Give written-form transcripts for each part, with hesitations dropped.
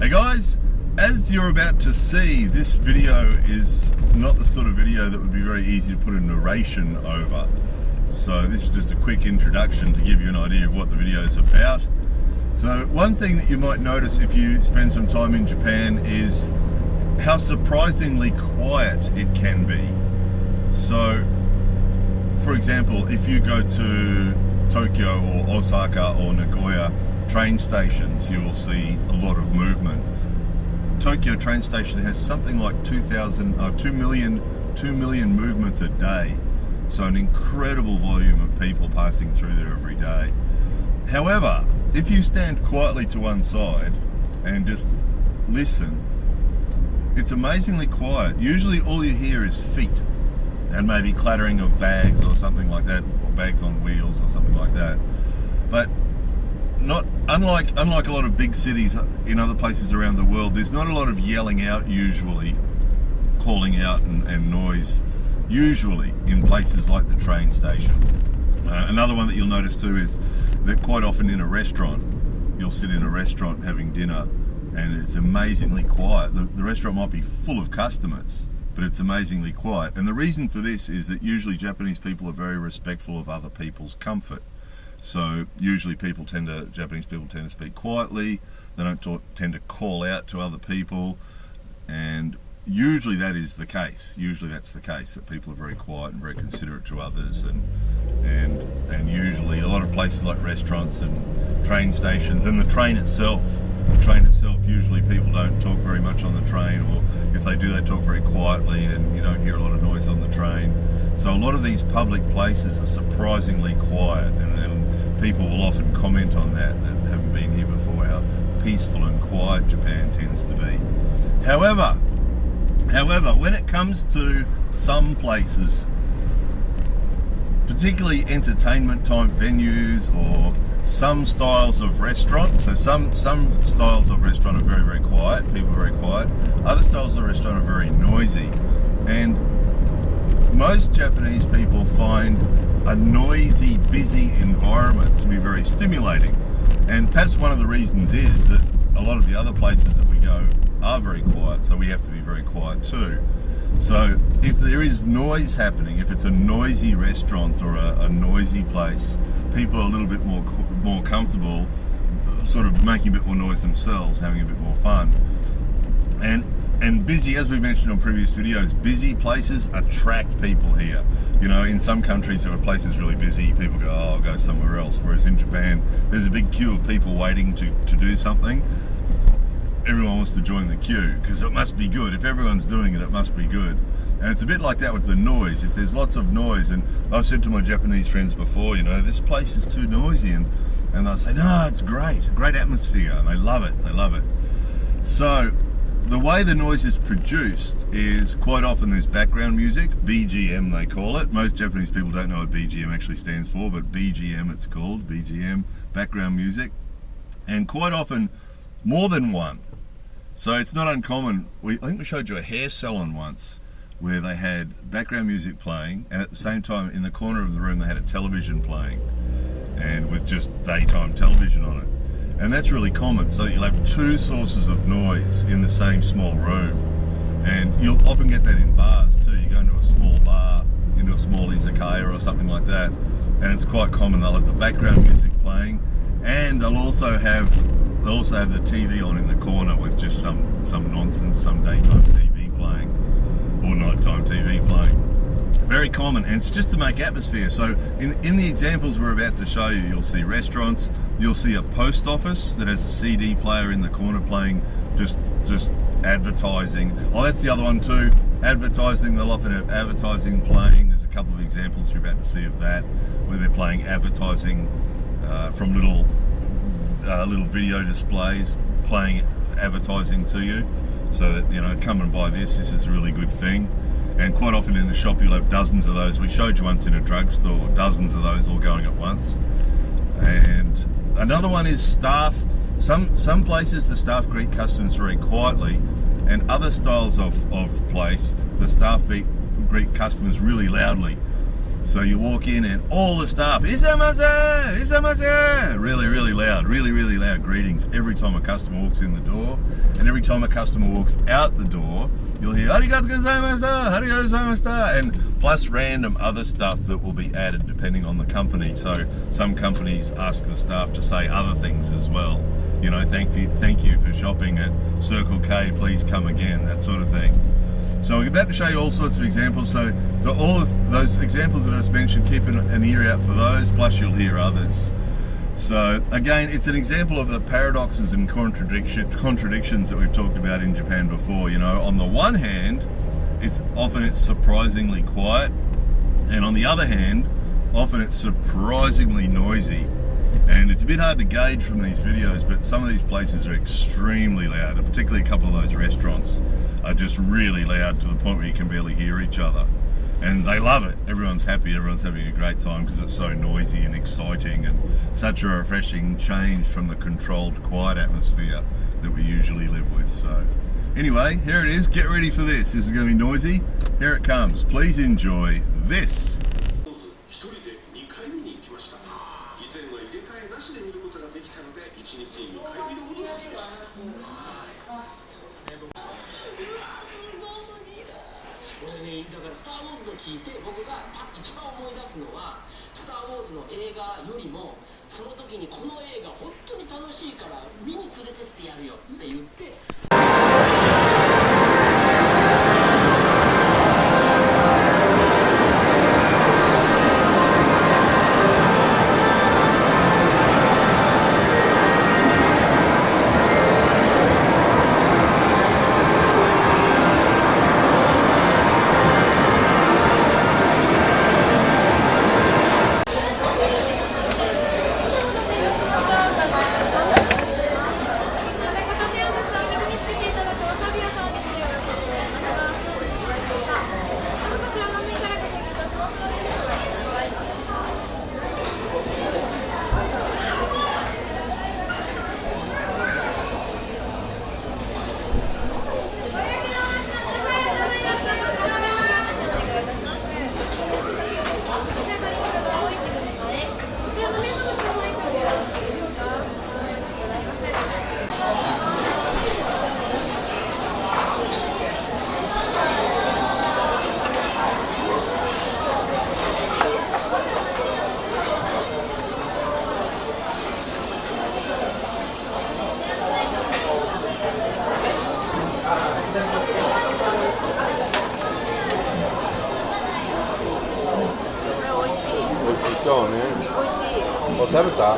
Hey guys, as you're about to see, this video is not the sort of video that would be very easy to put a narration over. So this is just a quick introduction to give you an idea of what the video is about. So one thing that you might notice if you spend some time in Japan is how surprisingly quiet it can be. So, for example, if you go to Tokyo or Osaka or Nagoya train stations, you will see a lot of movement. Tokyo train station has something like 2 million movements a day. So an incredible volume of people passing through there every day. However, if you stand quietly to one side and just listen, it's amazingly quiet. Usually all you hear is feet and maybe clattering of bags or something like that, or bags on wheels or something like that. But not unlike a lot of big cities in other places around the world, there's not a lot of yelling out usually, calling out and noise usually in places like the train station. Another one that you'll notice too is that quite often in a restaurant, you'll sit in a restaurant having dinner and it's amazingly quiet. The restaurant might be full of customers, but it's amazingly quiet. And the reason for this is that usually Japanese people are very respectful of other people's comfort. So usually Japanese people tend to speak quietly, they don't tend to call out to other people, and usually that is the case. Usually that's the case, that people are very quiet and very considerate to others, and usually a lot of places like restaurants and train stations and the train itself, usually people don't talk very much on the train, or if they do, they talk very quietly and you don't hear a lot of noise on the train. So a lot of these public places are surprisingly quiet, and people will often comment on that haven't been here before, how peaceful and quiet Japan tends to be. However, when it comes to some places, particularly entertainment type venues or some styles of restaurant, so some styles of restaurant are very, very quiet, people are very quiet, other styles of restaurant are very noisy, and most Japanese people find a noisy, busy environment to be very stimulating. And perhaps one of the reasons is that a lot of the other places that we go are very quiet, so we have to be very quiet too. So if there is noise happening, if it's a noisy restaurant or a noisy place, people are a little bit more comfortable sort of making a bit more noise themselves, having a bit more fun. And busy, as we mentioned on previous videos, busy places attract people here. You know, in some countries, if a place is really busy, people go, oh, I'll go somewhere else. Whereas in Japan, there's a big queue of people waiting to do something. Everyone wants to join the queue because it must be good. If everyone's doing it, it must be good. And it's a bit like that with the noise. If there's lots of noise, and I've said to my Japanese friends before, you know, this place is too noisy, and they'll say, no, it's great atmosphere, and they love it. So the way the noise is produced is quite often there's background music, BGM they call it. Most Japanese people don't know what BGM actually stands for, but BGM it's called, BGM, background music. And quite often more than one. So it's not uncommon. I think we showed you a hair salon once where they had background music playing, and at the same time in the corner of the room they had a television playing, and with just daytime television on it. And that's really common, so you'll have two sources of noise in the same small room. And you'll often get that in bars too. You go into a small bar, into a small izakaya or something like that, and it's quite common. They'll have the background music playing, and they'll also have the TV on in the corner with just some nonsense, some daytime TV playing, or nighttime TV playing. Very common, and it's just to make atmosphere. So in the examples we're about to show you, you'll see restaurants, you'll see a post office that has a CD player in the corner playing just advertising. Oh, that's the other one too, advertising. They'll often have advertising playing. There's a couple of examples you're about to see of that, where they're playing advertising from little video displays, playing advertising to you, so that, you know, come and buy this is a really good thing. And quite often in the shop you'll have dozens of those. We showed you once in a drugstore, dozens of those all going at once. And another one is staff. Some places the staff greet customers very quietly, and other styles of place the staff greet customers really loudly. So you walk in and all the staff, "Isamasen! Isamasen!" Really loud, really loud greetings every time a customer walks in the door, and every time a customer walks out the door, you'll hear "Arigatou gozaimashita! Arigatou gozaimashita!" and plus random other stuff that will be added depending on the company. So some companies ask the staff to say other things as well. You know, thank you for shopping at Circle K, please come again, that sort of thing. So we're about to show you all sorts of examples. So all of those examples that I just mentioned, keep an ear out for those, plus you'll hear others. So again, it's an example of the paradoxes and contradictions that we've talked about in Japan before. You know, on the one hand, it's surprisingly quiet, and on the other hand, often it's surprisingly noisy. And it's a bit hard to gauge from these videos, but some of these places are extremely loud, and particularly a couple of those restaurants are just really loud to the point where you can barely hear each other. And they love it. Everyone's happy, everyone's having a great time because it's so noisy and exciting and such a refreshing change from the controlled, quiet atmosphere that we usually live with. So anyway, here it is. Get ready for this. This is going to be noisy. Here it comes. Please enjoy this.そうね。もう食べた？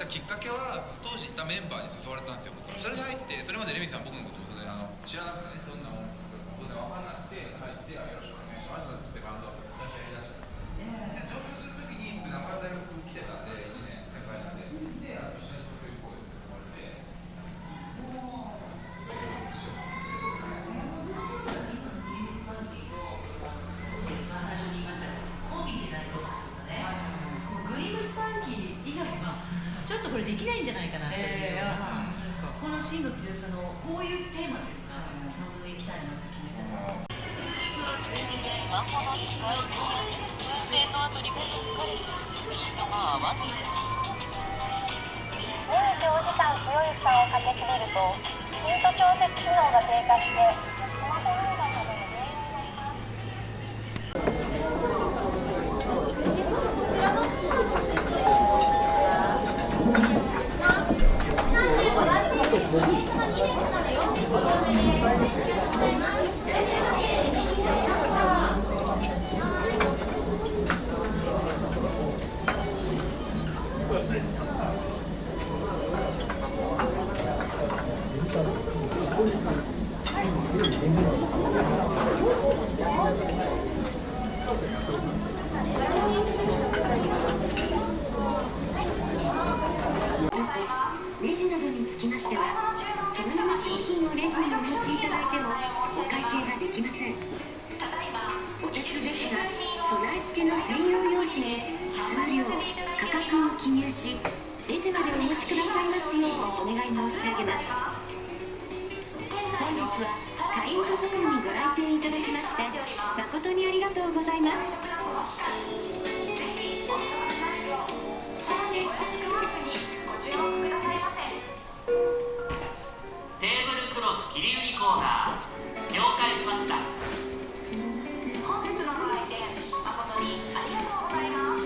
きっかけは当時いたメンバーに誘われたんですよ。僕それで入って、それまでレミさん僕のこと知らなくて、ね、どんな音楽か当然分からなくて入ってよろしくお願いしますってバンドを私やりだしたんです。で上京する時に僕名古屋大学来てたんで1年先輩なんで、で一緒にそういう声を言われて。ちょっとこれできないんじゃないかなっていうような、この芯の強さのこういうテーマでサウンドでいきたいなって決めてたんです。スマホの使いすぎ、通勤の後に目と疲れてミートが合わない。目に長時間強い負担をかけすぎるとミート調節機能が低下してスマホ老眼などの原因になります。ジへ数量価格を記入しレジまでお持ちくださいますようお願い申し上げます。本日はカインズゾーンにご来店いただきまして誠にありがとうございます。テーブルクロス切り売りコーナー了解しました。本日のご来店誠にありがとうございます。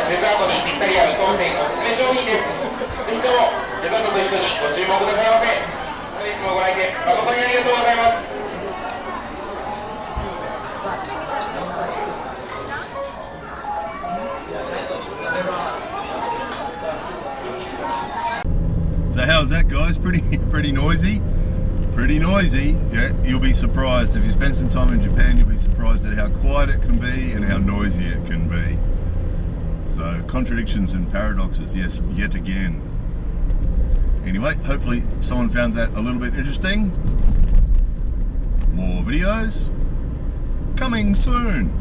デザートにぴったり合う当店おすすめ商品です。ぜひともデザートと一緒にご注文くださいませ。本日もご来店誠にありがとうございます。So how's that, guys? Pretty noisy. Pretty noisy. Yeah, you'll be surprised if you spend some time in Japan. You'll be surprised at how quiet it can be and how noisy it can be. So contradictions and paradoxes, yes, yet again. Anyway, hopefully someone found that a little bit interesting. More videos coming soon.